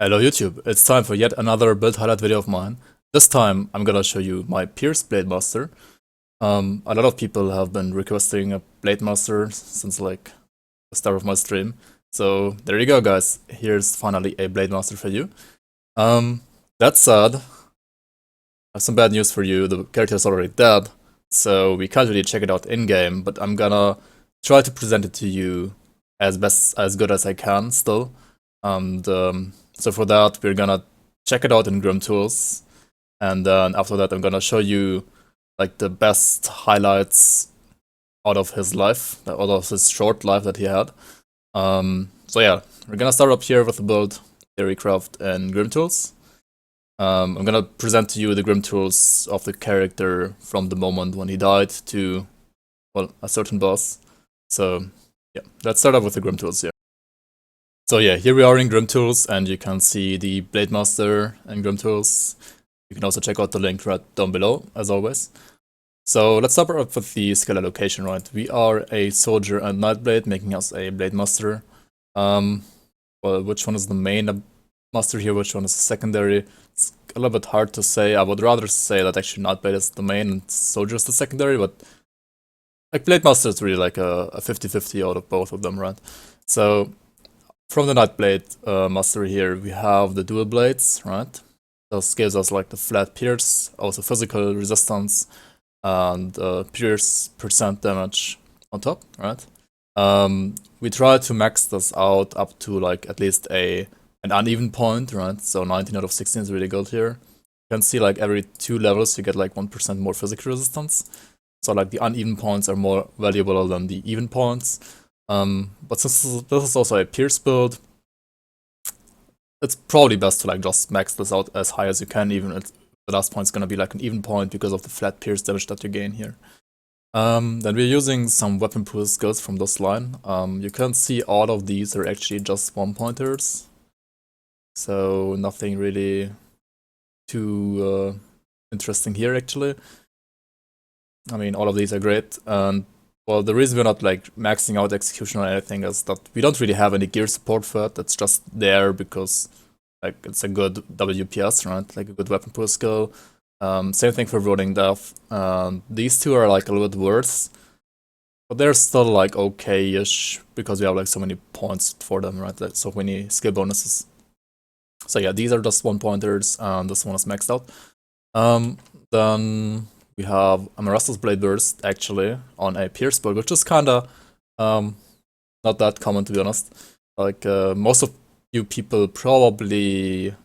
Hello YouTube, it's time for yet another build highlight video of mine. This time I'm gonna show you my Pierce Blademaster. A lot of people have been requesting a Blademaster since like the start of my stream. So there you go guys, here's finally a Blademaster for you. That said, I have some bad news for you, the character is already dead, so we can't really check it out in-game, but I'm gonna try to present it to you as good as I can still. So for that, we're gonna check it out in Grim Tools, and then after that, I'm gonna show you like the best highlights out of his life, out of his short life that he had. So yeah, we're gonna start up here with the build Theorycraft and Grim Tools. I'm gonna present to you the Grim Tools of the character from the moment when he died to, well, a certain boss. So yeah, let's start up with the Grim Tools here. So yeah, here we are in Grim Tools, and you can see the Blademaster in Grim Tools. You can also check out the link right down below, as always. So let's start up with the skill allocation, right? We are a Soldier and Nightblade, making us a Blademaster. Well, which one is the main master here, which one is the secondary? It's a little bit hard to say. I would rather say that actually Nightblade is the main and Soldier is the secondary, but like Blademaster is really like a 50-50 out of both of them, right? So from the Nightblade master here, we have the dual blades, right? This gives us like the flat pierce, also physical resistance, and pierce percent damage on top, right? We try to max this out up to like at least an uneven point, right? So 19 out of 16 is really good here. You can see like every 2 levels you get like 1% more physical resistance. So like the uneven points are more valuable than the even points. But since this is also a Pierce build, it's probably best to like just max this out as high as you can, even if the last point is gonna be like an even point because of the flat Pierce damage that you gain here. Then we're using some weapon pool skills from this line. You can see all of these are actually just 1-pointers. So nothing really too interesting here actually. I mean, all of these are great, and well, the reason we're not like maxing out execution or anything is that we don't really have any gear support for it. It's just there because like it's a good WPS, right? Like a good weapon pool skill. Same thing for Rolling Death. These two are like a little bit worse, but they're still like okay-ish because we have like so many points for them, right? Like, so many skill bonuses. So yeah, these are just 1-pointers, and this one is maxed out. Then we have Amaras's Blade Burst actually on a Pierce build, which is kinda not that common to be honest. Like most of you people probably,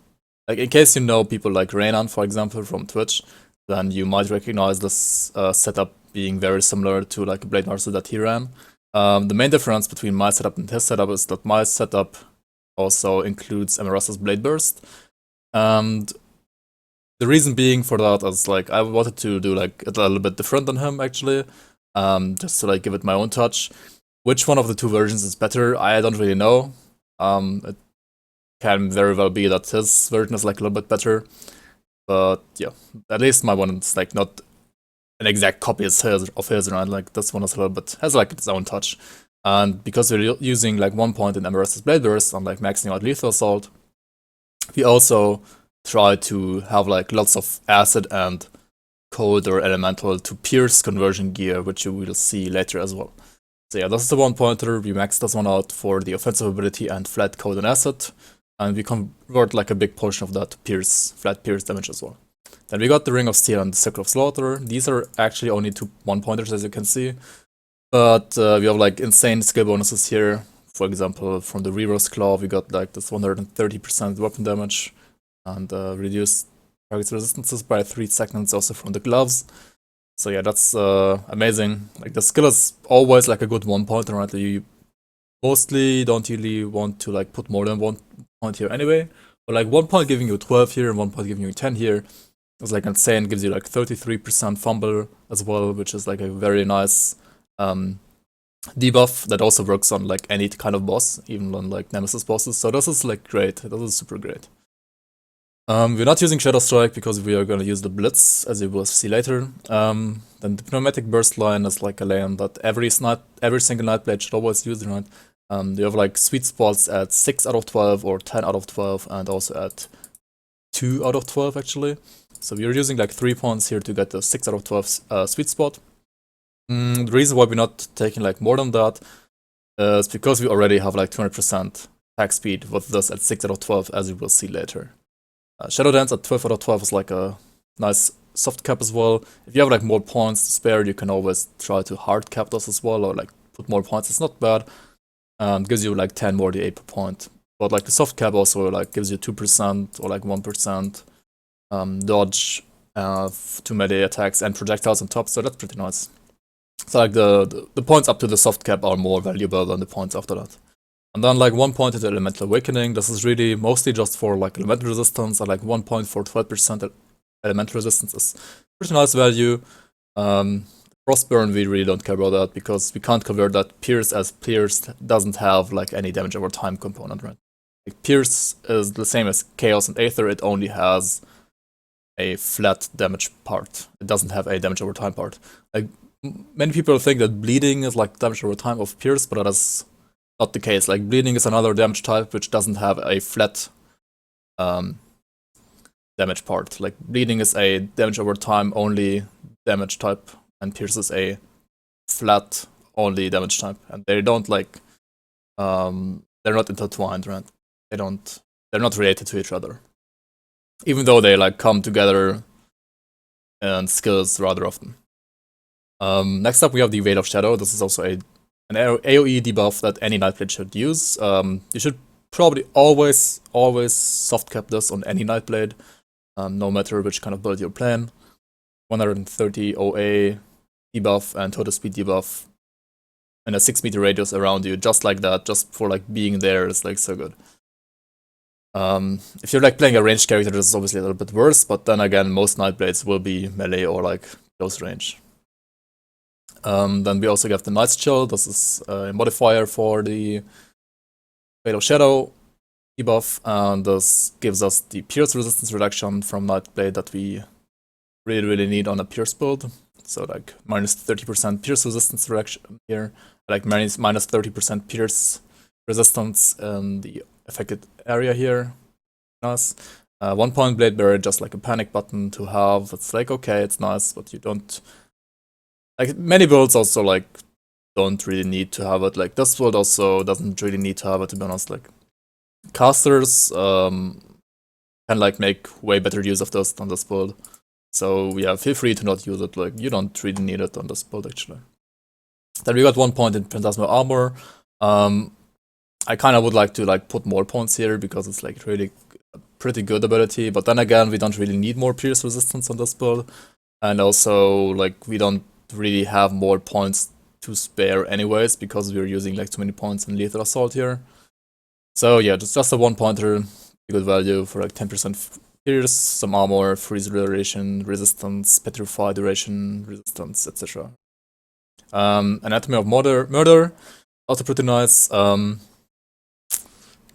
like in case you know people like Reynan for example from Twitch, then you might recognize this setup being very similar to like a Blademaster that he ran. The main difference between my setup and his setup is that my setup also includes Amaras's Blade Burst, and the reason being for that is like I wanted to do like a little bit different than him actually, just to like give it my own touch. Which one of the two versions is better? I don't really know. It can very well be that his version is like a little bit better, but yeah, at least my one is like not an exact copy of his, right? Like this one is a little bit has like its own touch, and because we're using like 1 point in Amaras's Blade Burst and like maxing out Lethal Assault, we also try to have like lots of acid and cold or elemental to pierce conversion gear, which you will see later as well. So yeah, this is the 1-pointer. We max this one out for the offensive ability and flat cold and acid, and we convert like a big portion of that to pierce, flat pierce damage as well. Then we got the Ring of Steel and the Circle of Slaughter. These are actually only 2 1-pointers as you can see, but we have like insane skill bonuses here. For example, from the Reaver's Claw, we got like this 130% weapon damage, and reduce target's resistances by 3 seconds also from the gloves. So yeah, that's amazing. Like the skill is always like a good 1-pointer, right? You mostly don't really want to like put more than 1 point here anyway. But like 1 point giving you 12 here and 1 point giving you 10 here is like insane. Gives you like 33% fumble as well, which is like a very nice debuff that also works on like any kind of boss, even on like Nemesis bosses. So this is like great. This is super great. We're not using Shadow Strike because we are going to use the Blitz, as you will see later. Then the Pneumatic Burst line is like a lane that every single Nightblade should always use, right? You have like sweet spots at 6 out of 12 or 10 out of 12, and also at 2 out of 12 actually. So we're using like 3 points here to get the 6 out of 12 sweet spot. The reason why we're not taking like more than that is because we already have like 200% attack speed with this at 6 out of 12, as you will see later. Shadow Dance at 12 out of 12 is like a nice soft cap as well. If you have like more points to spare, you can always try to hard cap this as well, or like put more points. It's not bad. Gives you like 10 more DA per point. But like the soft cap also like gives you 2% or like 1% dodge to melee attacks and projectiles on top, so that's pretty nice. So like the points up to the soft cap are more valuable than the points after that. And then like 1 point into Elemental Awakening. This is really mostly just for like elemental resistance, and like 1 point for 12% elemental resistance is pretty nice value. Frostburn, we really don't care about that because we can't convert that Pierce, as Pierce doesn't have like any damage over time component, right? Like Pierce is the same as Chaos and Aether, it only has a flat damage part. It doesn't have a damage over time part. Like many people think that Bleeding is like damage over time of Pierce, but that is not the case. Like Bleeding is another damage type which doesn't have a flat damage part. Like Bleeding is a damage over time only damage type, and Pierce is a flat only damage type, and they don't like they're not intertwined, right? They're not related to each other, even though they like come together in skills rather often. Next up we have the Veil of Shadow. This is also an AoE debuff that any Nightblade should use. You should probably always soft cap this on any Nightblade, no matter which kind of build you're playing. 130 OA debuff and total speed debuff and a 6-meter radius around you, just like that, just for like being there is like so good. If you're like playing a ranged character, this is obviously a little bit worse, but then again, most Nightblades will be melee or like close range. Then we also get the Night's Chill. This is a modifier for the Veil of Shadow debuff, and this gives us the Pierce resistance reduction from Nightblade that we really need on a Pierce build. So like minus 30% Pierce resistance reduction here, like minus 30% Pierce resistance in the affected area here. Nice. 1 point Blade Barrier, just like a panic button to have. It's like okay, it's nice, but you don't like many builds also like don't really need to have it. Like this build also doesn't really need to have it, to be honest. Like casters can like make way better use of this than this build. So yeah, feel free to not use it. Like you don't really need it on this build actually. Then we got 1 point in Phantasmal Armor. I kind of would like to like put more points here because it's like really a pretty good ability. But then again, we don't really need more Pierce resistance on this build, and also like we don't really have more points to spare anyways because we're using like too many points in Lethal Assault here. So yeah, just a 1 pointer, good value for like 10% Pierce, some armor, freeze duration, resistance, petrify duration, resistance, etc. Anatomy of Murder, also pretty nice.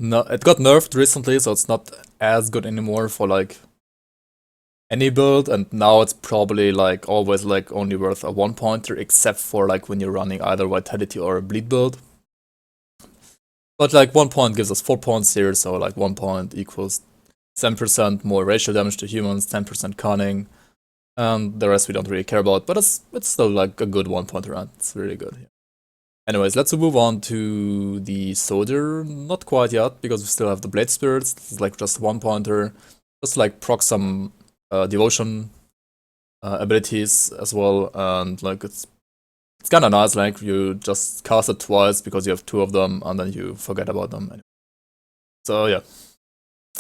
No, it got nerfed recently, so it's not as good anymore for like any build, and now it's probably like always like only worth a 1 pointer, except for like when you're running either Vitality or a Bleed build. But like 1 point gives us 4 points here, so like 1 point equals 7% more racial damage to humans, 10% cunning, and the rest we don't really care about, but it's still like a good 1 pointer, and it's really good. Yeah. Anyways, let's move on to the Soldier. Not quite yet, because we still have the Blade Spirits. This is like just 1 pointer, just like proc some devotion abilities as well, and like it's kind of nice. Like you just cast it twice because you have 2 of them, and then you forget about them. Anyway. So yeah,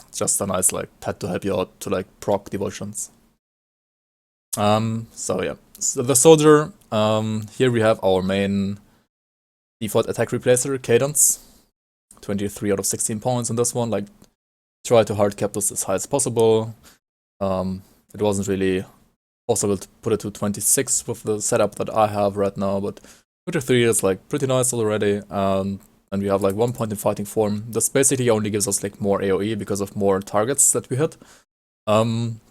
it's just a nice like pet to help you out to like proc devotions. So yeah, so the Soldier. Here we have our main default attack replacer, Cadence. 23 out of 16 points in this one. Like, try to hard cap this as high as possible. It wasn't really possible to put it to 26 with the setup that I have right now, but 23 is like pretty nice already. And we have like 1 point in fighting form. This basically only gives us like more AoE because of more targets that we hit. Also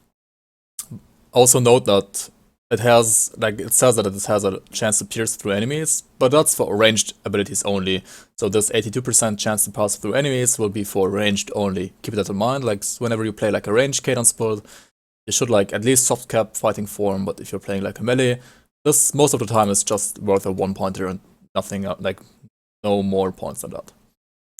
note that it has, like, it says that it has a chance to pierce through enemies, but that's for ranged abilities only. So this 82% chance to pass through enemies will be for ranged only. Keep that in mind, like, whenever you play like a ranged cadence build, you should like at least soft cap fighting form, but if you're playing like a melee, this most of the time is just worth a 1-pointer and nothing, like, no more points than that.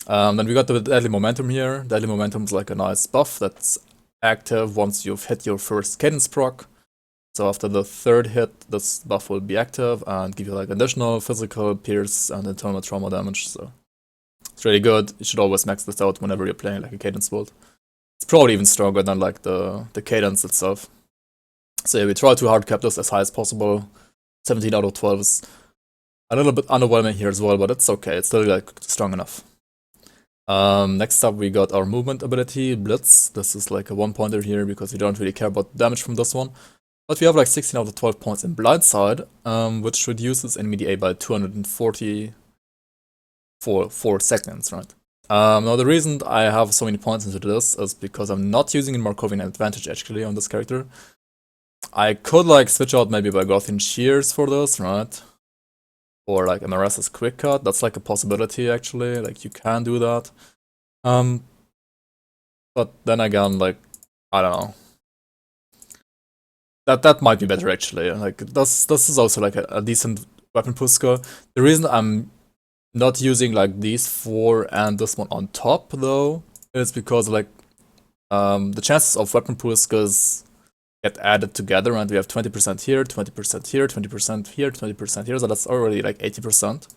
Then we got the Deadly Momentum here. Deadly Momentum is like a nice buff that's active once you've hit your first cadence proc. So after the third hit, this buff will be active and give you like additional physical, pierce, and internal trauma damage. So it's really good. You should always max this out whenever you're playing like a cadence build. It's probably even stronger than like the cadence itself. So yeah, we try to hard cap this as high as possible. 17 out of 12 is a little bit underwhelming here as well, but it's okay. It's still like strong enough. Next up, we got our movement ability, Blitz. This is like a 1-pointer here because we don't really care about damage from this one. But we have like 16 out of 12 points in Blindside, which reduces enemy DA by 240 for 4 seconds, right? Now the reason I have so many points into this is because I'm not using a Markovian advantage actually on this character. I could like switch out maybe by Gothian Shears for this, right? Or like MRS's Quick Cut, that's like a possibility actually, like you can do that. But then again, like, I don't know. That might be better actually. Like this is also like a decent weapon pool skill. The reason I'm not using like these 4 and this one on top though is because like the chances of weapon pool skills get added together, and we have 20% here, 20% here, 20% here, 20% here, so that's already like 80%.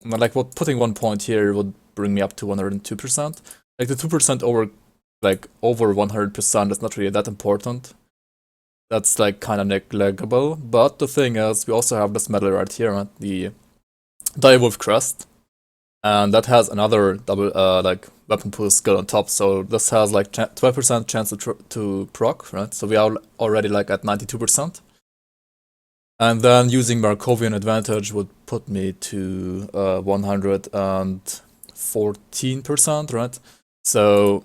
And like what putting 1 point here would bring me up to 102%. Like the 2% over 100% is not really that important. That's like kind of negligible, but the thing is, we also have this medal right here, right? The Direwolf Crest, and that has another double like weapon pool skill on top. So this has like 12% chance to proc, right? So we are already like at 92%. And then using Markovian advantage would put me to 114%, right? So,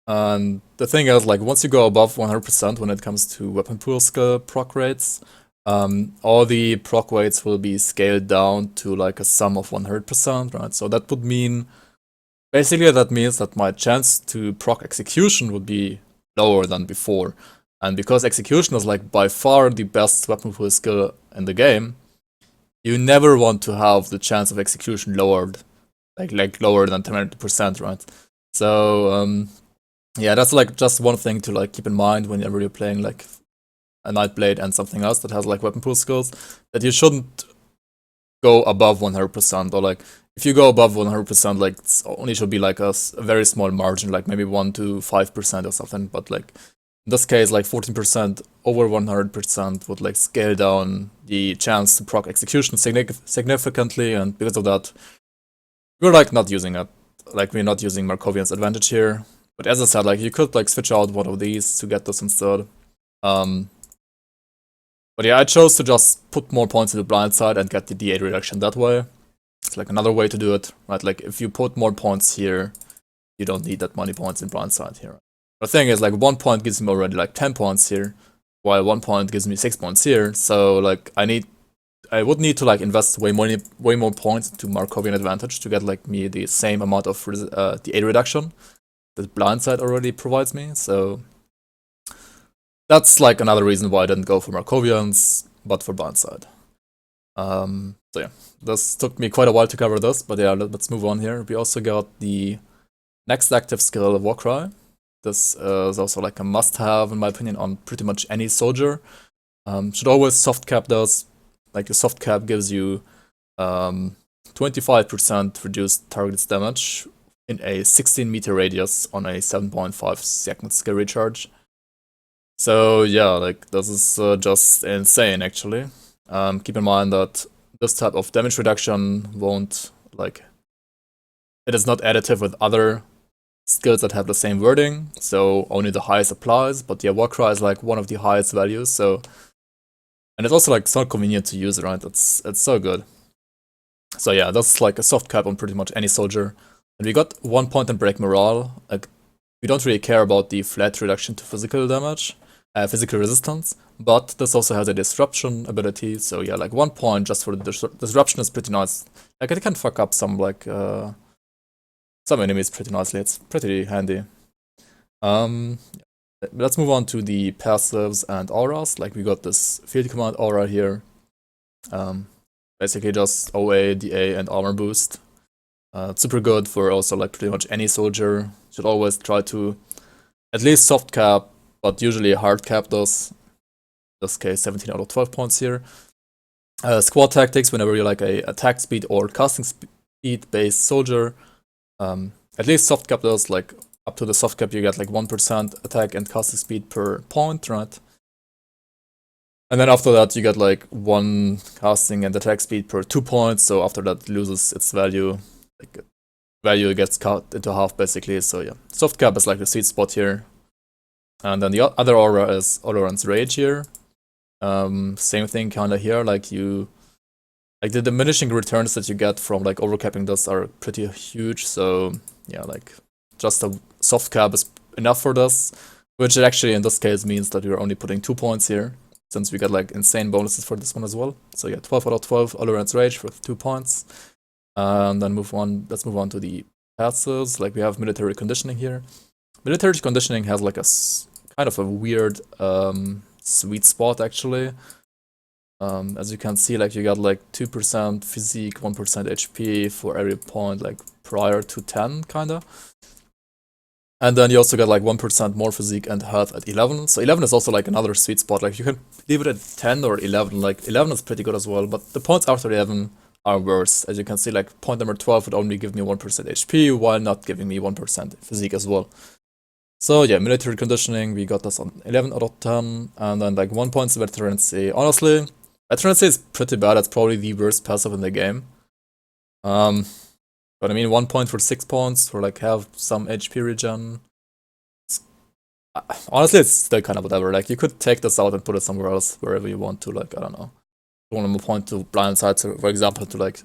and the thing is, like, once you go above 100% when it comes to weapon pool skill proc rates, all the proc weights will be scaled down to like a sum of 100%, right? So that would mean, basically that means that my chance to proc execution would be lower than before. And because execution is like by far the best weapon pool skill in the game, you never want to have the chance of execution lowered, like lower than 10%, right? So yeah, that's like just one thing to like keep in mind whenever you're playing like a Nightblade and something else that has like weapon pool skills, that you shouldn't go above 100%, or like if you go above 100%, like it only should be like a very small margin, like maybe 1 to 5% or something. But like in this case, like 14% over 100% would like scale down the chance to proc execution significantly, and because of that, we're like not using it. Like we're not using Markovian's advantage here. But as I said, like you could like switch out one of these to get this instead. But yeah, I chose to just put more points in the blind side and get the DA reduction that way. It's like another way to do it, right? Like if you put more points here, you don't need that many points in blind side here. The thing is, like 1 point gives me already like 10 points here, while 1 point gives me 6 points here. So like I would need to like invest way more points into Markovian advantage to get like me the same amount of DA reduction that blindside already provides me. So that's like another reason why I didn't go for Markovians, but for blindside. So yeah, this took me quite a while to cover this, but yeah, let's move on here. We also got the next active skill, Warcry. This is also like a must-have in my opinion on pretty much any soldier. Should always soft cap those. Like the soft cap gives you 25% reduced target's damage in a 16-meter radius on a 7.5 second skill recharge. So yeah, like this is just insane actually. Keep in mind that this type of damage reduction won't like, it is not additive with other skills that have the same wording, so only the highest applies. But yeah, Warcry is like one of the highest values, so, and it's also like so convenient to use, right? It's so good. So yeah, that's like a soft cap on pretty much any soldier. And we got 1 point in break morale. Like we don't really care about the flat reduction to physical damage. physical resistance, but this also has a disruption ability, so yeah, like 1 point just for the disruption is pretty nice. Like it can fuck up some like some enemies pretty nicely. It's pretty handy. Let's move on to the passives and auras. Like we got this field command aura here. Basically just OA, DA, and armor boost. It's super good for also like pretty much any soldier. Should always try to at least soft cap, but usually hard cap those. In this case, 17 out of 12 points here. Squad tactics, whenever you're like a attack speed or casting speed based soldier, at least soft cap those, like up to the soft cap you get like 1% attack and casting speed per point, right? And then after that you get like 1 casting and attack speed per 2 points, so after that it loses its value. Like value gets cut into half basically, so yeah. Soft cap is like the sweet spot here. And then the other aura is Oloran's Rage here. Same thing kinda here, like you... Like the diminishing returns that you get from like overcapping this are pretty huge, so yeah, like just a soft cap is enough for this, which actually in this case means that we're only putting 2 points here, since we get like insane bonuses for this one as well. So yeah, 12 out of 12, Oloran's Rage for 2 points. And then let's move on to the passives. Like we have military conditioning here. Military conditioning has like a kind of a weird sweet spot actually. As you can see, like you got like 2% physique, 1% HP for every point like prior to 10 kinda. And then you also get like 1% more physique and health at 11. So 11 is also like another sweet spot. Like you can leave it at 10 or 11. Like 11 is pretty good as well, but the points after 11 are worse. As you can see, like point number 12 would only give me 1% HP while not giving me 1% physique as well. So yeah, military conditioning, we got this on 11 out of 10. And then like 1 point veterancy. Honestly, veterancy is pretty bad. It's probably the worst passive in the game. But I mean, 1 point for 6 points for like have some HP regen. Honestly, it's still kind of whatever. Like you could take this out and put it somewhere else, wherever you want to. Like I don't know, 1 point to blind sights, for example, to like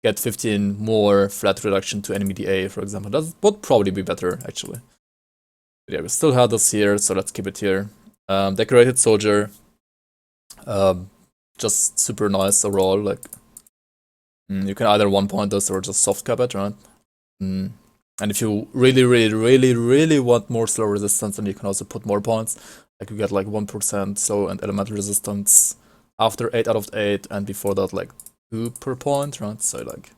get 15 more flat reduction to enemy DA, for example. That would probably be better actually. But yeah, we still have this here, so let's keep it here. Decorated soldier, just super nice overall. Like you can either 1 point this or just soft cap it, right? And if you really want more slow resistance, then you can also put more points. Like you get like 1% slow and elemental resistance after 8 out of 8, and before that like 2 per point, right? So like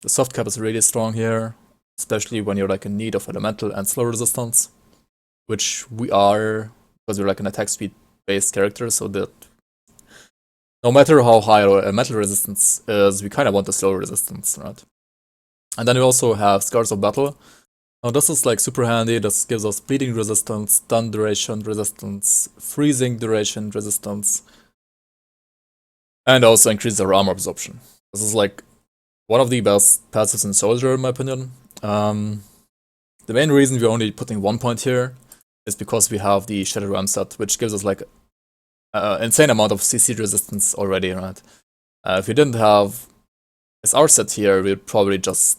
the soft cap is really strong here, especially when you're like in need of elemental and slow resistance, which we are, because we're like an attack speed based character, so that no matter how high our elemental resistance is, we kind of want the slow resistance, right? And then we also have Scars of Battle. Now this is like super handy. This gives us bleeding resistance, stun duration resistance, freezing duration resistance, and also increases our armor absorption. This is like one of the best passives in Soldier in my opinion. The main reason we're only putting 1 point here is because we have the Shadow Ram set, which gives us like insane amount of CC resistance already, right? If we didn't have SR set here, we'd probably just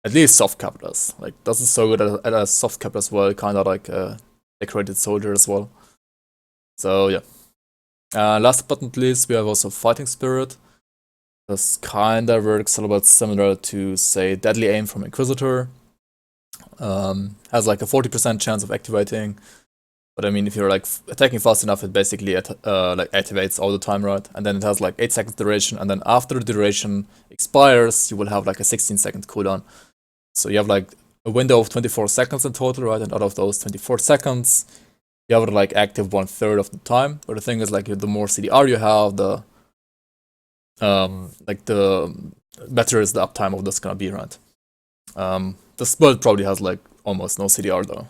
at least soft cap this. Like this is so good at a soft cap as well, kind of like a decorated soldier as well. So yeah. Last but not least, we have also Fighting Spirit. This kind of works a little bit similar to, say, Deadly Aim from Inquisitor. Has like a 40% chance of activating. But I mean, if you're like attacking fast enough, it basically like activates all the time, right? And then it has like 8 seconds duration, and then after the duration expires, you will have like a 16-second cooldown. So you have like a window of 24 seconds in total, right? And out of those 24 seconds, you have it like active 1/3 of the time. But the thing is, like, the more CDR you have, the better is the uptime of this gonna be, right? This build probably has like almost no CDR though.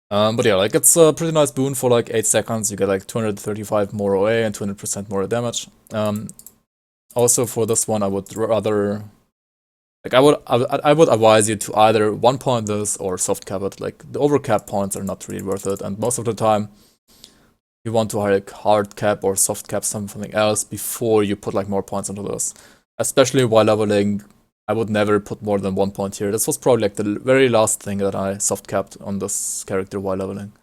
But yeah, like it's a pretty nice boon for like 8 seconds. You get like 235 more OA and 200% more damage. Also for this one, I would rather, like, I would advise you to either 1 point this or soft cap it. Like the overcap points are not really worth it, and most of the time you want to like hard cap or soft cap something else before you put like more points into this. Especially while leveling, I would never put more than 1 point here. This was probably like the very last thing that I soft capped on this character while leveling.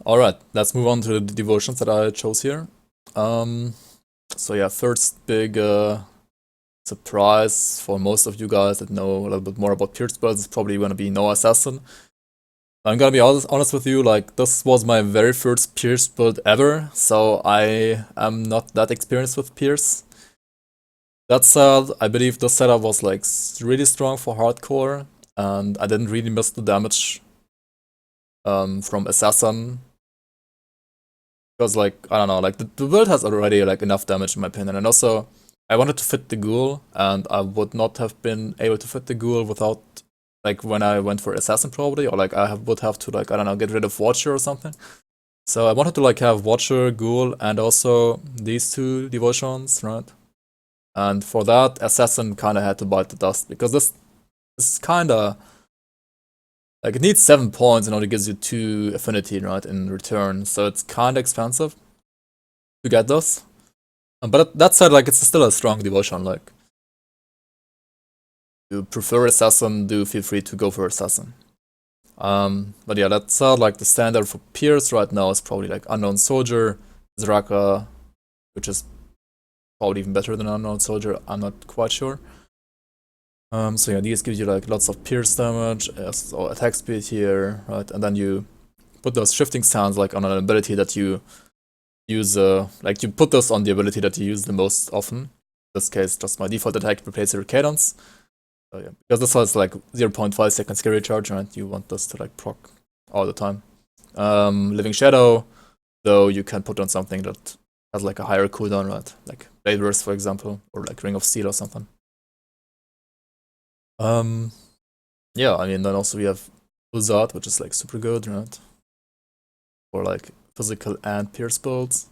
Alright, let's move on to the devotions that I chose here. So yeah, first big surprise for most of you guys that know a little bit more about Pierce builds is probably gonna be no assassin. I'm gonna be honest with you, like, this was my very first Pierce build ever, so I am not that experienced with Pierce. That said, I believe this setup was like really strong for hardcore, and I didn't really miss the damage from assassin. Because like, I don't know, like the build has already like enough damage in my opinion, and also I wanted to fit the ghoul, and I would not have been able to fit the ghoul without, like, when I went for assassin probably, or like would have to, like, I don't know, get rid of watcher or something. So I wanted to like have watcher, ghoul, and also these two devotions, right? And for that, assassin kind of had to bite the dust, because this is kind of like, it needs 7 points and only gives you 2 affinity, right, in return. So it's kind of expensive to get this. But that said, like, it's still a strong devotion. Like, if you prefer assassin, do feel free to go for assassin. But yeah, that said, like, the standard for Pierce right now is probably like Unknown Soldier, Zraka, which is probably even better than Unknown Soldier. I'm not quite sure. So yeah, these give you like lots of pierce damage, so attack speed here, right? And then you put those shifting sounds like on an ability that you use, like you put those on the ability that you use the most often. In this case, just my default attack replaces your cadence. So yeah, because this has like 0.5 second scary charge, right? You want this to like proc all the time. Living Shadow, though, you can put on something that has like a higher cooldown, right? Like Blade Burst, for example, or like Ring of Steel or something. Yeah, I mean, then also we have Blizzard, which is like super good, right? For like physical and pierce builds.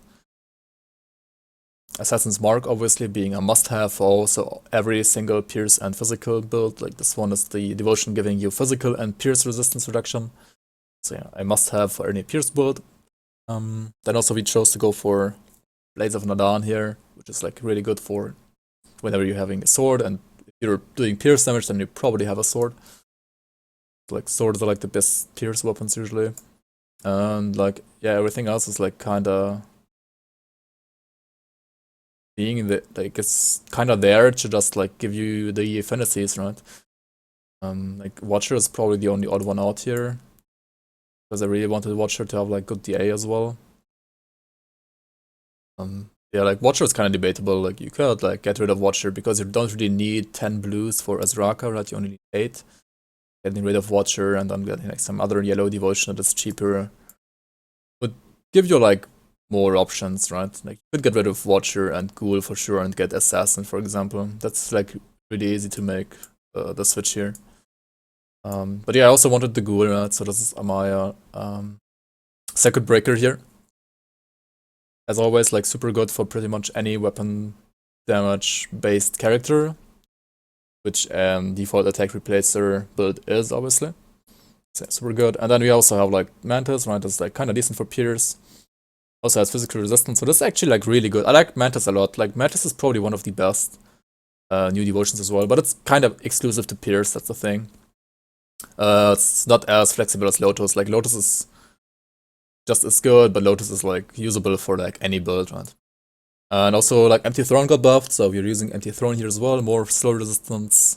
Assassin's Mark obviously being a must-have for also every single pierce and physical build. Like, this one is the devotion giving you physical and pierce resistance reduction. So yeah, I must have for any pierce build. Then also we chose to go for Blades of Nadan here, which is like really good for whenever you're having a sword, and if you're doing pierce damage, then you probably have a sword. Like, swords are like the best pierce weapons usually. And like, yeah, everything else is like kinda being the, like, it's kinda there to just like give you the affinities, right? Like, Watcher is probably the only odd one out here, because I really wanted Watcher to have like good DA as well. Yeah, like, Watcher is kind of debatable. Like, you could like get rid of Watcher because you don't really need 10 blues for Azraka, right? You only need 8. Getting rid of Watcher and then getting like some other yellow devotion that is cheaper would give you like more options, right? Like, you could get rid of Watcher and Ghoul for sure and get Assassin, for example. That's like really easy to make the switch here. But yeah, I also wanted the Ghoul, right? So this is my Circuit Breaker here. As always, like, super good for pretty much any weapon damage based character, which default attack replacer build is, obviously. So super good. And then we also have like Mantis, right? It's like kind of decent for Pierce. Also has physical resistance, so this is actually like really good. I like Mantis a lot. Like, Mantis is probably one of the best new devotions as well, but it's kind of exclusive to Pierce, that's the thing. It's not as flexible as Lotus. Like, Lotus is just as good, but Lotus is like usable for like any build, right? And also, like, Empty Throne got buffed, so we're using Empty Throne here as well. More slow resistance,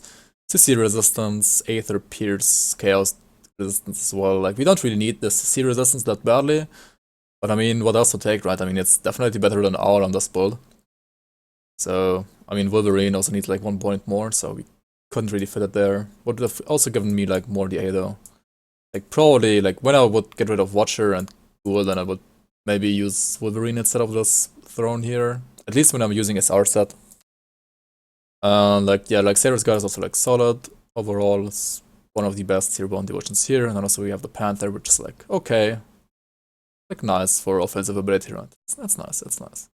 CC resistance, Aether, Pierce, Chaos resistance as well. Like, we don't really need this CC resistance that badly, but I mean, what else to take, right? I mean, it's definitely better than Owl on this build. So, I mean, Wolverine also needs like 1 point more, so we couldn't really fit it there. Would have also given me like more DA though. Like, probably, like, when I would get rid of Watcher and Ghoul, then I would maybe use Wolverine instead of this Throne here. At least when I'm using SR set. Like, yeah, like, Sarah's guy is also like solid. Overall, it's one of the best tier 1 devotions here. And then also we have the Panther, which is like, okay. Like, nice for offensive ability, right? That's nice, that's nice.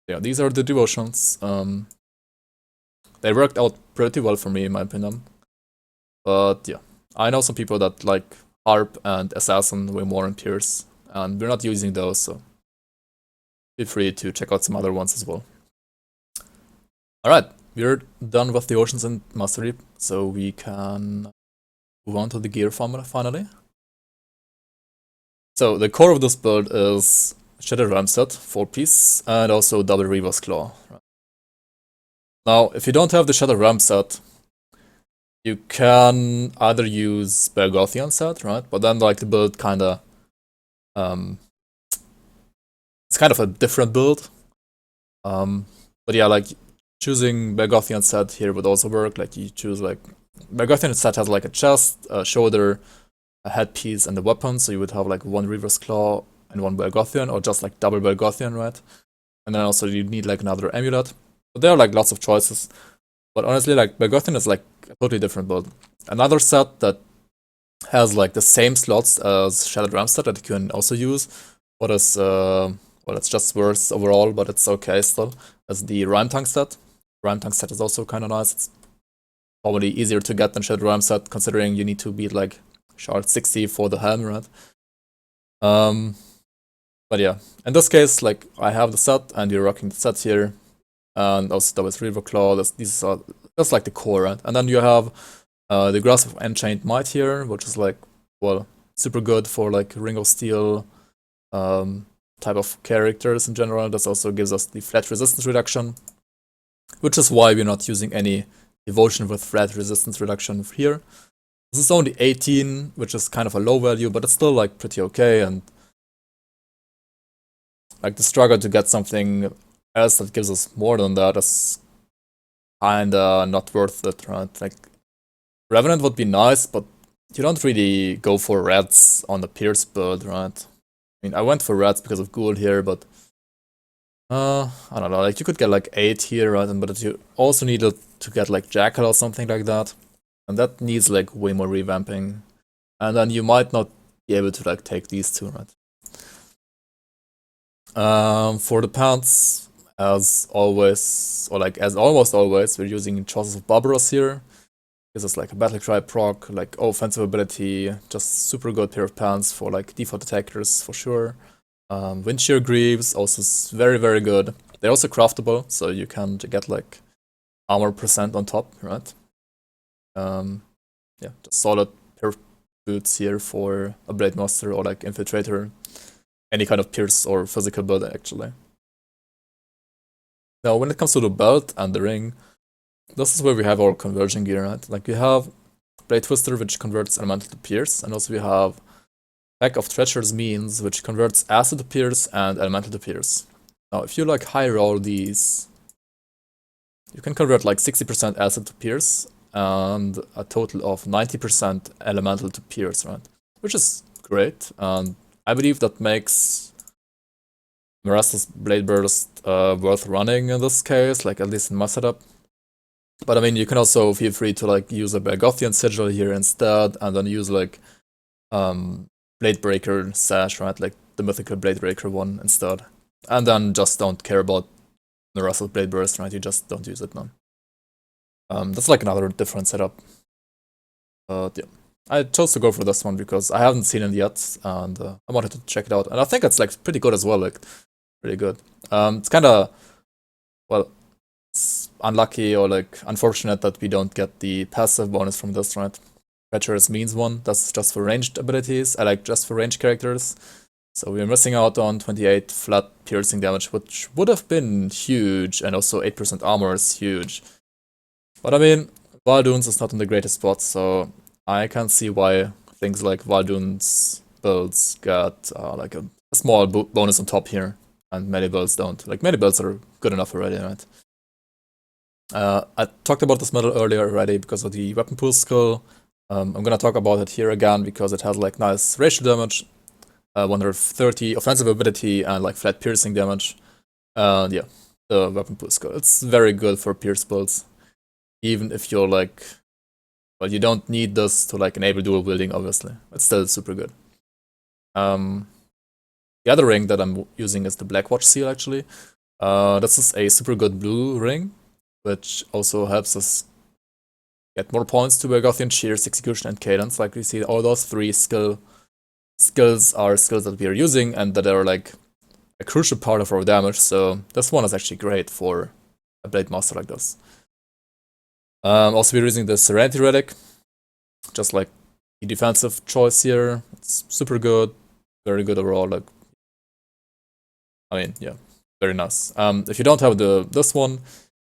Yeah, these are the devotions. They worked out pretty well for me, in my opinion. But yeah, I know some people that like Harp and Assassin way more in Pierce, and we're not using those, so feel free to check out some other ones as well. Alright, we're done with the Oceans and Mastery, so we can move on to the gear formula finally. So the core of this build is Shattered Ram set, 4-piece, and also double Reaver's Claw. Now, if you don't have the Shattered Ram set, you can either use Bergothian set, right? But then like the build kinda it's kind of a different build. But yeah, like choosing Bergothian set here would also work. Like you choose like Bergothian set has like a chest, a shoulder, a headpiece, and a weapon. So you would have like one Reaver's Claw and one Bergothian, or just like double Bergothian, right? And then also you need like another amulet. But there are like lots of choices. But honestly, like Bergothian is like a totally different build. Another set that has like the same slots as Shattered Ram set that you can also use, but is well, it's just worse overall, but it's okay still, as the Rhyme Tank set. Rhyme Tank set is also kind of nice. It's probably easier to get than Shattered Ram set, considering you need to beat like shard 60 for the helm, right? But yeah, in this case, like I have the set, and you're rocking the set here, and also double Reaver Claw. That's like the core, right? And then you have the Grasp of Enchained Might here, which is like, well, super good for like Ring of Steel type of characters in general. This also gives us the flat resistance reduction, which is why we're not using any devotion with flat resistance reduction here. This is only 18, which is kind of a low value, but it's still like pretty okay, and like the struggle to get something else that gives us more than that is kinda not worth it, right? Like Revenant would be nice, but you don't really go for reds on the Pierce build, right? I mean, I went for reds because of Ghoul here, but I don't know, like you could get like 8 here, right? But you also needed to get like Jackal or something like that. And that needs like way more revamping. And then you might not be able to like take these two, right? For the pants, as always, or like as almost always, we're using Choices of Barbaros here. This is like a battle cry proc, like offensive ability, just super good pair of pants for like default attackers for sure. Windshear Greaves also is very, very good. They're also craftable, so you can get like armor percent on top, right? Yeah, just solid pair of boots here for a Blademaster or like Infiltrator. Any kind of pierce or physical build, actually. Now, when it comes to the belt and the ring, this is where we have our conversion gear, right? Like we have Blade Twister, which converts elemental to pierce, and also we have Pack of Treacherous Means, which converts acid to pierce and elemental to pierce. Now, if you like high roll these, you can convert like 60% acid to pierce and a total of 90% elemental to pierce, right? Which is great, and I believe that makes Marasta's Blade Burst worth running in this case, like at least in my setup. But I mean, you can also feel free to like use a Bergothian Sigil here instead, and then use like Bladebreaker Sash, right? Like the mythical Bladebreaker one instead. And then just don't care about Marasta's Blade Burst, right? You just don't use it now. That's like another different setup. But yeah, I chose to go for this one because I haven't seen it yet, and I wanted to check it out. And I think it's like pretty good as well, like pretty good. It's kind of, well, it's unlucky or like unfortunate that we don't get the passive bonus from this, right? Treacherous Means one, that's just for ranged abilities, I like just for ranged characters. So we're missing out on 28 flat piercing damage, which would have been huge, and also 8% armor is huge. But I mean, Valdunes is not in the greatest spot, so I can see why things like Valdunes builds get like a small bonus on top here, and melee builds don't. Like melee builds are good enough already, right? I talked about this medal earlier already because of the weapon pool skill. I'm gonna talk about it here again because it has like nice racial damage, 130 offensive ability, and like flat piercing damage. And yeah, the weapon pool skill. It's very good for pierce builds, even if you're like, well, you don't need this to like enable dual wielding, obviously. It's still super good. The other ring that I'm using is the Blackwatch seal, actually. This is a super good blue ring, which also helps us get more points to Bergothian Shears, Execution, and Cadence. Like we see, all those three skills are skills that we are using and that are like a crucial part of our damage. So this one is actually great for a Blademaster like this. Also, we're using the Serenity Relic, just like the defensive choice here. It's super good. very good overall. Like, I mean, yeah, very nice. If you don't have this one,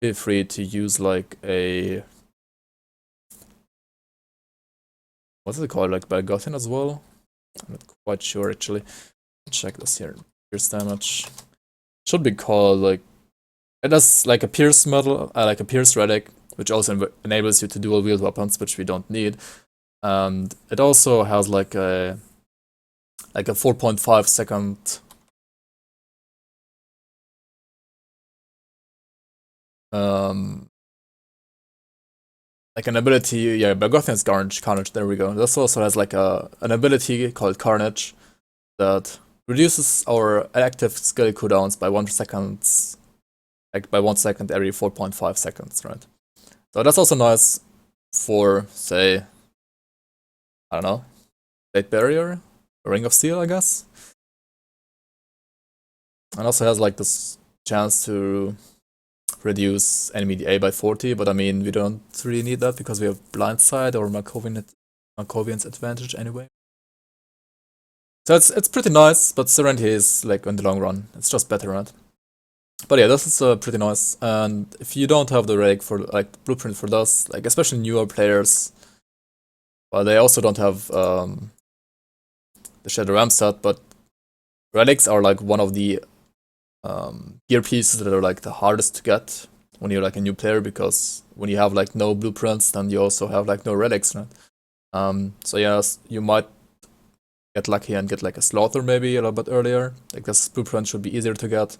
feel free to use like a, what's it called, like Maggots as well. I'm not quite sure actually. Check this here. Pierce damage should be called like, it has like a pierce metal, like a pierce relic, which also enables you to dual wield weapons, which we don't need. And it also has like a 4.5 second like an ability, yeah, Maggots Carnage, there we go. This also has like an ability called Carnage that reduces our active skill cooldowns by 1 second, like by 1 second every 4.5 seconds, right? So that's also nice for, say, I don't know, Blade Barrier, Ring of Steel, I guess. And also has like this chance to reduce enemy DA by 40, but I mean, we don't really need that because we have Blindside or Markovian's advantage anyway. So it's pretty nice, but Serenity is like in the long run, it's just better, right? But yeah, this is pretty nice. And if you don't have the relic for like the blueprint for this, like especially newer players, well, they also don't have the Shadow Ram set, but relics are like one of the gear pieces that are like the hardest to get when you're like a new player, because when you have like no blueprints, then you also have like no relics, right? So yes, you might get lucky and get like a Slaughter maybe a little bit earlier. Like this blueprint should be easier to get.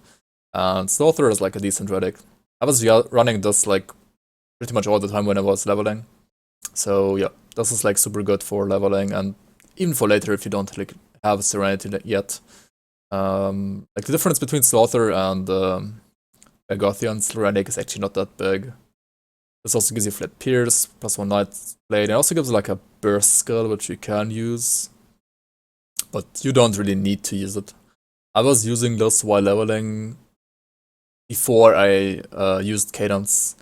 And Slaughter is like a decent relic. I was running this like pretty much all the time when I was leveling. So yeah, this is like super good for leveling and even for later if you don't like have Serenity yet. Like the difference between Slaughter and Maggots relic is actually not that big. This also gives you Flat Pierce, +1 Night Blade. It also gives like a burst skill which you can use, but you don't really need to use it. I was using this while leveling before I used Cadence,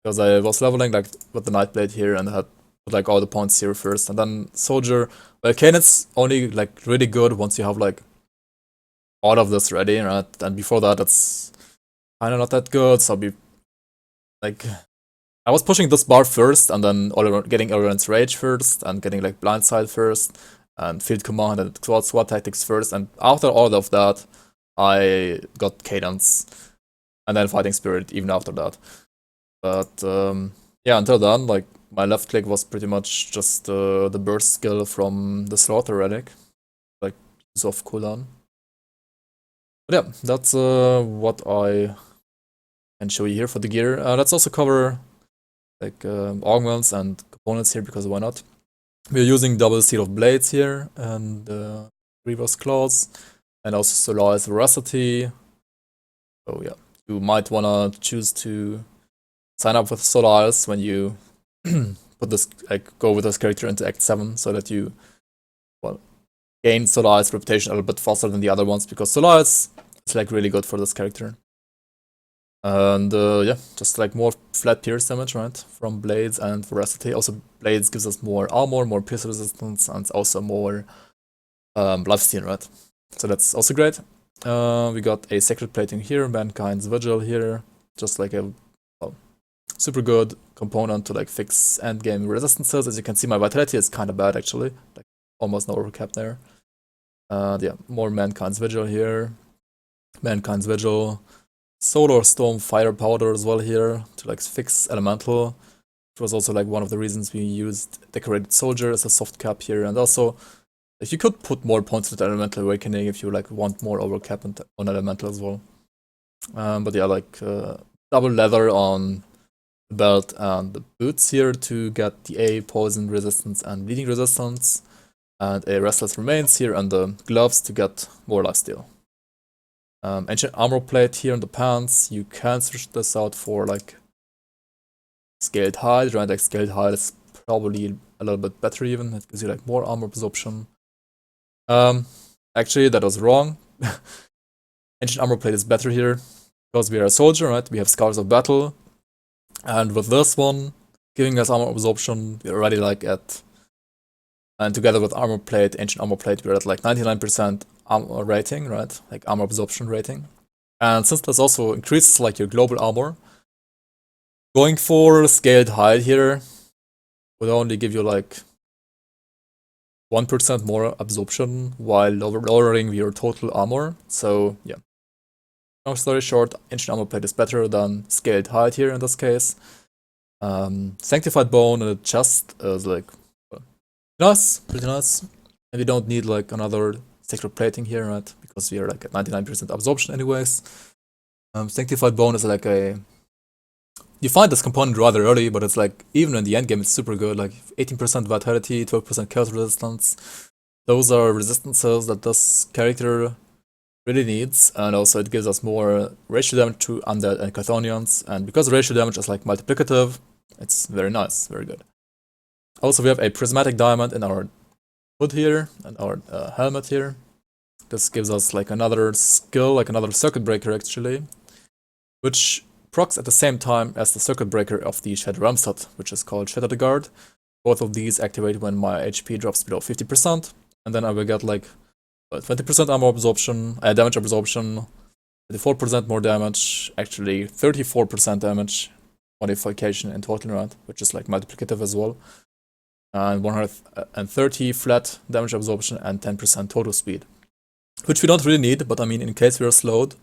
because I was leveling like with the Nightblade here and I had put like all the points here first, and then Soldier. Well, Cadence only like really good once you have like all of this ready, right? And before that, it's kind of not that good. So I'll be like, I was pushing this bar first, and then getting Elrond's Rage first, and getting like Blindside first, and Field Command and SWAT Tactics first, and after all of that, I got Cadence, and then Fighting Spirit even after that. But yeah, until then, like my left click was pretty much just the burst skill from the Slaughter relic, like use off cooldown. But yeah, that's what I can show you here for the gear. Let's also cover like augments and components here, because why not? We're using double Seal of Blades here, and Reaver's Claws, and also Solaris Veracity. So yeah, you might wanna choose to sign up with Solaris when you put this, like, go with this character into Act 7, so that you, well, gain Solaris reputation a little bit faster than the other ones, because Solaris is like really good for this character. And yeah, just like more flat pierce damage, right, from Blades and Veracity. Also, Blades gives us more armor, more pierce resistance, and also more lifesteal, right? So that's also great. We got a Sacred Plating here, Mankind's Vigil here, just like a super good component to like fix endgame resistances. As you can see, my vitality is kind of bad actually, like almost no overcap there. Yeah, more Mankind's Vigil here, Mankind's Vigil, Solar Storm Fire Powder as well here to like fix Elemental, which was also like one of the reasons we used Decorated Soldier as a soft cap here. And also, if you could put more points into Elemental Awakening if you like want more overcap on Elemental as well. But yeah, like double leather on the belt and the boots here to get the A, poison resistance and bleeding resistance, and a Restless Remains here, and the gloves to get more lifesteal. Ancient Armor Plate here in the pants. You can switch this out for like Scaled Hide, right? Like Scaled Hide is probably a little bit better even. It gives you like more armor absorption. Actually, that was wrong. Ancient Armor Plate is better here because we are a soldier, right? We have Scars of Battle, and with this one giving us armor absorption, we're already like at And together with armor plate, ancient armor plate, we're at like 99% armor rating, right? Like armor absorption rating. And since this also increases like your global armor, going for scaled hide here would only give you like 1% more absorption while lowering your total armor. So yeah. Long story short, ancient armor plate is better than scaled hide here in this case. Sanctified bone in the chest is like nice, pretty nice. And we don't need like another sacred plating here, right? Because we are like at 99% absorption anyways. Sanctified bone is like a... You find this component rather early, but it's like, even in the end game, it's super good. Like 18% vitality, 12% chaos resistance. Those are resistances that this character really needs, and also it gives us more ratio damage to undead and Chthonians, and because ratio damage is like multiplicative, it's very nice, very good. Also, we have a prismatic diamond in our hood here, and our helmet here. This gives us like another skill, like another circuit breaker actually, which procs at the same time as the circuit breaker of the Shadow Ramsat, which is called Shadow the Guard. Both of these activate when my HP drops below 50%, and then I will get like 20% armor absorption, damage absorption, 24% more damage, actually 34% damage modification in total, right? Which is like multiplicative as well. And 130 flat damage absorption and 10% total speed. Which we don't really need, but I mean, in case we are slowed,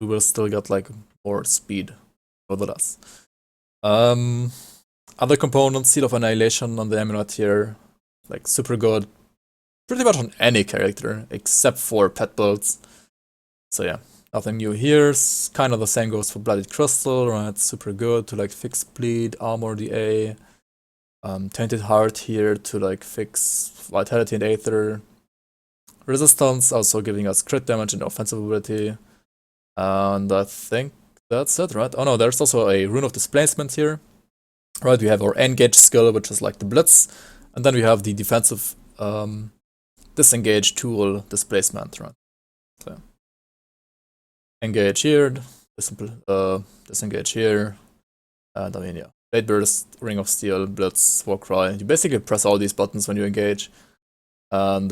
we will still get like more speed, nevertheless. Other components, Seal of Annihilation on the amulet here, like super good. Pretty much on any character, except for pet builds. So yeah, nothing new here. Kind of the same goes for Blooded Crystal, right? Super good to like fix bleed, armor DA. Tainted Heart here to like fix vitality and aether. Resistance also giving us crit damage and offensive ability. And I think that's it, right? Oh no, there's also a Rune of Displacement here. Right, we have our Engage skill, which is like the Blitz. And then we have the defensive Disengage tool displacement, right? So engage here, disengage here, and I mean, yeah, Blade Burst, Ring of Steel, Blitz, Warcry. You basically press all these buttons when you engage, and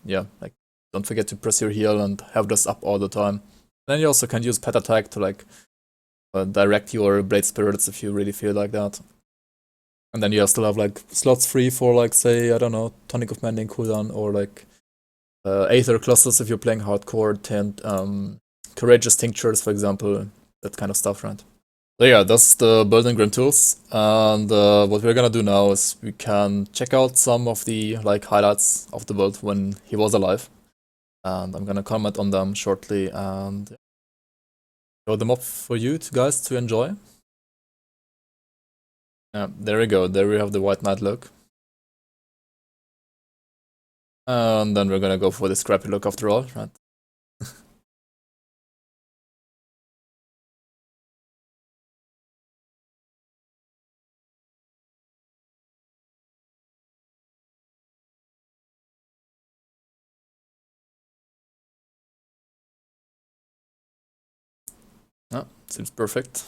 yeah, like don't forget to press your heal and have this up all the time. And then you also can use Pet Attack to like direct your Blade Spirits if you really feel like that. And then you still have like slots free for like, say, I don't know, Tonic of Mending cooldown, or like Aether clusters if you're playing hardcore, Courageous Tinctures, for example, that kind of stuff, right? So yeah, that's the build and Grim tools, and what we're gonna do now is we can check out some of the like highlights of the build when he was alive, and I'm gonna comment on them shortly and show them up for you guys to enjoy. Yeah, there we go. There we have the White Knight look. And then we're gonna go for the scrappy look after all, right? Yeah, seems perfect.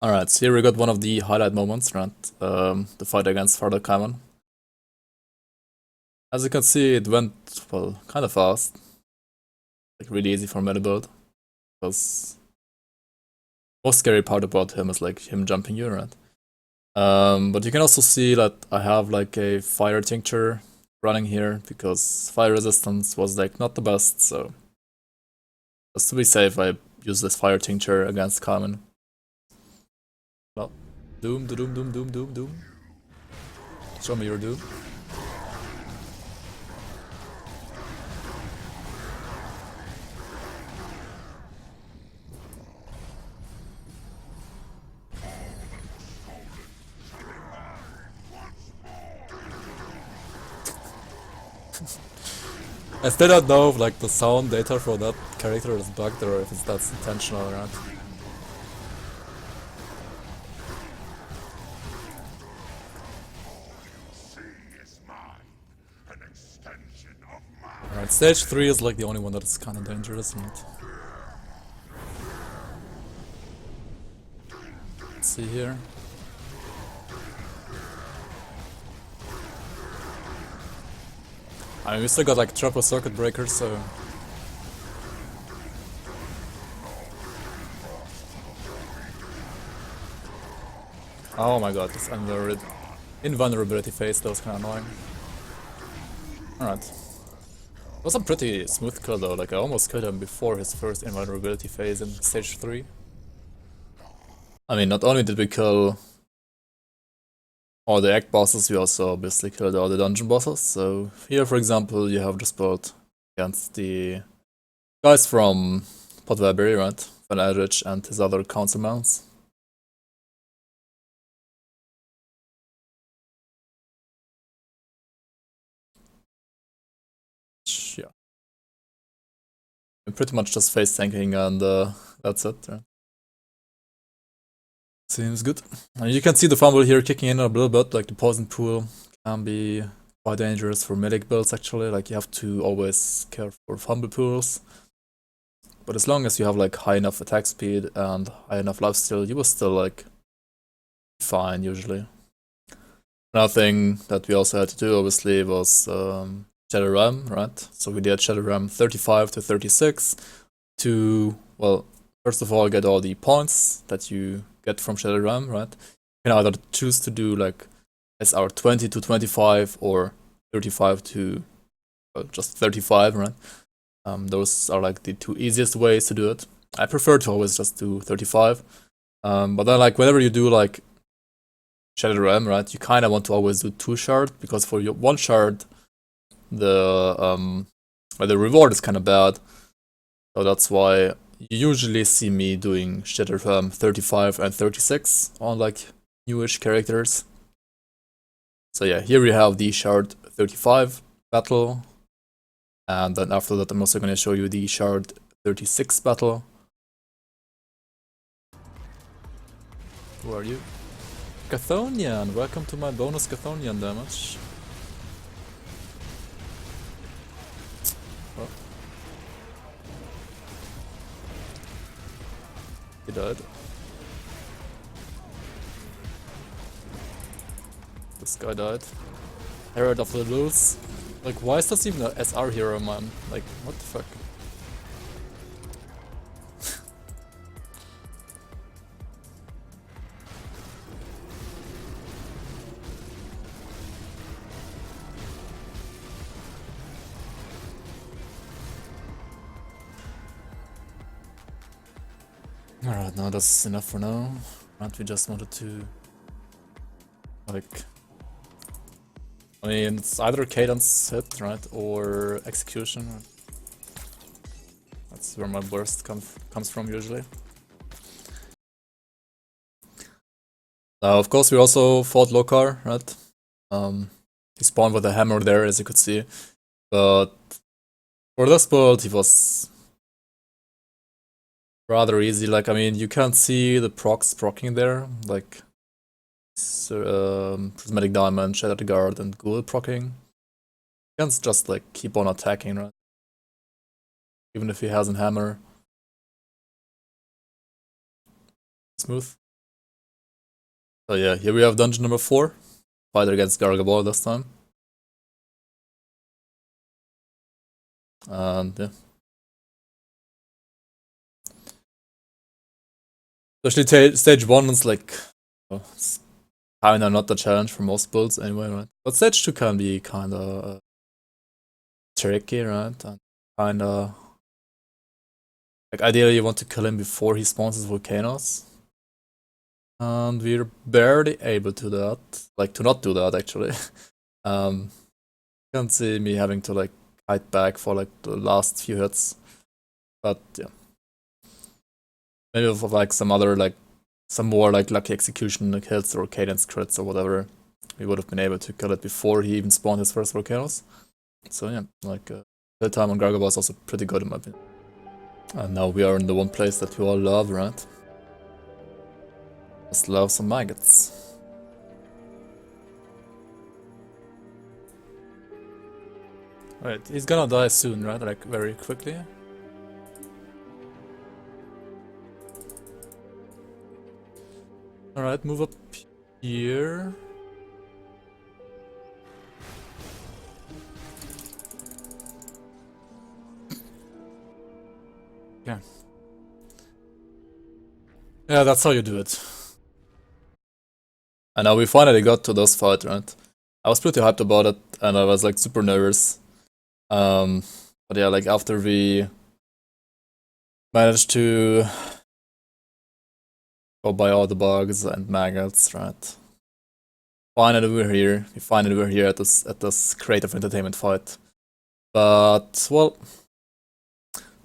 Alright, so here we got one of the highlight moments, right? The fight against Father Campain. As you can see, it went, well, kind of fast. Like, really easy for meta build. Because the most scary part about him is like him jumping you, right? But you can also see that I have like a fire tincture running here, because fire resistance was like not the best, so just to be safe, I use this fire tincture against Campain. Well, doom, doom, doom, doom, doom, doom. Show me your doom. I still don't know if like the sound data for that character is bugged or if that's intentional or not. Alright, stage 3 is like the only one that is kinda dangerous, right? Let's see here. I mean, we still got like triple circuit breakers, so... Oh my god, this invulnerability phase, that was kinda annoying. Alright. It was a pretty smooth kill though, like I almost killed him before his first invulnerability phase in stage 3. I mean, not only did we kill all the egg bosses, we also obviously killed all the dungeon bosses. So here, for example, you have just built against the guys from Potterberry, right? Van Eldritch and his other council mounts. Yeah. And pretty much just face tanking and that's it. Right? Seems good. And you can see the fumble here kicking in a little bit, like the poison pool can be quite dangerous for melee builds actually, like you have to always care for fumble pools. But as long as you have like high enough attack speed and high enough lifesteal, you will still like fine usually. Another thing that we also had to do obviously was Shadow Ram, right? So we did Shadow Ram 35 to 36 to, well, first of all get all the points that you get from Shadow Ram, right? You can either choose to do like SR 20 to 25 or 35 to just 35, right? Those are like the two easiest ways to do it. I prefer to always just do 35. But then like whenever you do like Shadow Ram, right, you kind of want to always do 2 shard, because for your 1 shard the reward is kind of bad. So that's why you usually see me doing Shadow Ram 35 and 36 on like newish characters. So yeah, here we have the shard 35 battle. And then after that I'm also going to show you the shard 36 battle. Who are you? Chthonian! Welcome to my bonus Chthonian damage. Oh. He died. This guy died. Herald of the Lulz. Like, why is this even an SR hero, man? Like, what the fuck? Alright, now that's enough for now. Right, we just wanted to... like... I mean, it's either cadence hit, right, or execution. That's where my burst comes from usually. Now, of course, we also fought Lokarr, right? He spawned with a hammer there, as you could see. But for this build, he was rather easy. Like, I mean, you can't see the procs procking there, like Prismatic Diamond, Shattered Guard, and Ghoul procking. You can just like keep on attacking, right? Even if he has a hammer. Smooth. So yeah, here we have dungeon number 4. Fight against Gargabol this time. And yeah. Especially stage 1 is like... well, it's kinda not the challenge for most builds anyway, right? But stage 2 can be kinda tricky, right? And kinda... like ideally you want to kill him before he spawns his volcanoes. And we're barely able to do that. Like, to not do that, actually. You can see me having to, like, kite back for, like, the last few hits. But, yeah. Maybe with, like, some other, like, some more, like, lucky execution like hits or cadence crits or whatever, we would have been able to kill it before he even spawned his first volcanoes. So, yeah, like, the time on Gargabol is also pretty good in my opinion. And now we are in the one place that we all love, right? Just love some maggots. Right, he's gonna die soon, right? Like, very quickly. Alright, move up here. Okay. Yeah, that's how you do it. And now we finally got to this fight, right? I was pretty hyped about it, and I was like super nervous. But yeah, like after we managed to go by all the bugs and maggots, right? Finally we're here. We finally were here at this creative entertainment fight. But well,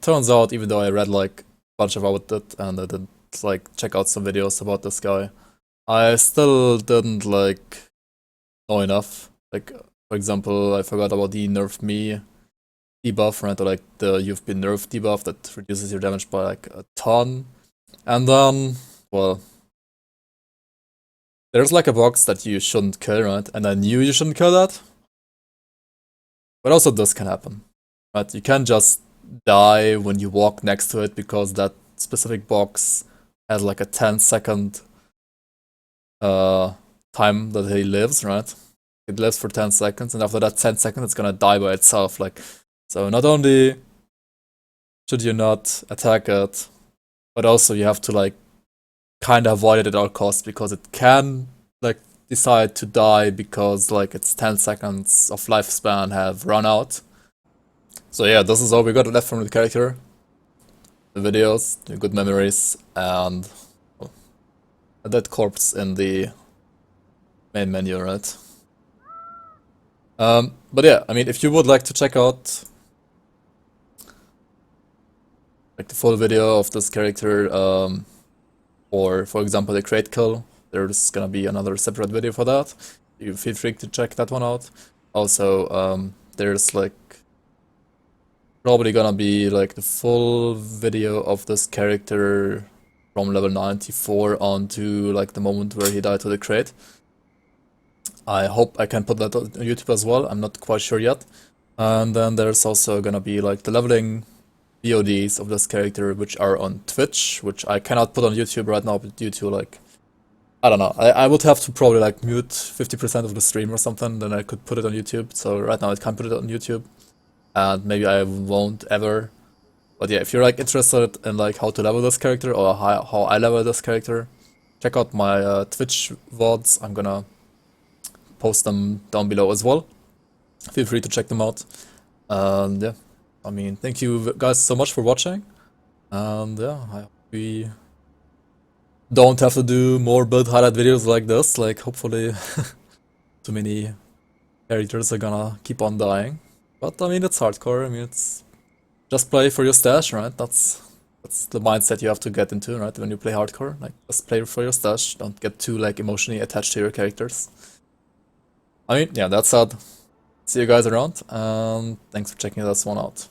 turns out even though I read like a bunch about it and I did like check out some videos about this guy, I still didn't like know enough. Like for example, I forgot about the nerf me debuff, right? Or like the you've been nerfed debuff that reduces your damage by like a ton. And then, well, there's like a box that you shouldn't kill, right? And I knew you shouldn't kill that. But also this can happen, right? You can't just die when you walk next to it because that specific box has like a 10-second time that he lives, right? It lives for 10 seconds, and after that 10 seconds it's gonna die by itself. Like, so not only should you not attack it, but also you have to like kind of avoid it at all costs because it can like decide to die because like its 10 seconds of lifespan have run out. So yeah, this is all we got left from the character. The videos, the good memories, and a dead corpse in the main menu, right? But yeah, I mean, if you would like to check out like the full video of this character, or for example the crate kill, there's gonna be another separate video for that. You feel free to check that one out. Also, there's like probably gonna be like the full video of this character from level 94 on to like the moment where he died to the crate. I hope I can put that on YouTube as well, I'm not quite sure yet. And then there's also gonna be like the leveling VODs of this character, which are on Twitch, which I cannot put on YouTube right now due to like, I don't know, I would have to probably like mute 50% of the stream or something, then I could put it on YouTube. So right now I can't put it on YouTube, and maybe I won't ever. But yeah, if you're like interested in like how to level this character or how I level this character, check out my Twitch VODs. I'm gonna post them down below as well. Feel free to check them out. And yeah, I mean, thank you guys so much for watching. And yeah, I hope we don't have to do more build highlight videos like this. Like, hopefully, too many characters are gonna keep on dying. But I mean, it's hardcore. I mean, it's just play for your stash, right? That's the mindset you have to get into, right? When you play hardcore, like just play for your stash. Don't get too like emotionally attached to your characters. I mean, yeah, that's sad. See you guys around, and thanks for checking this one out.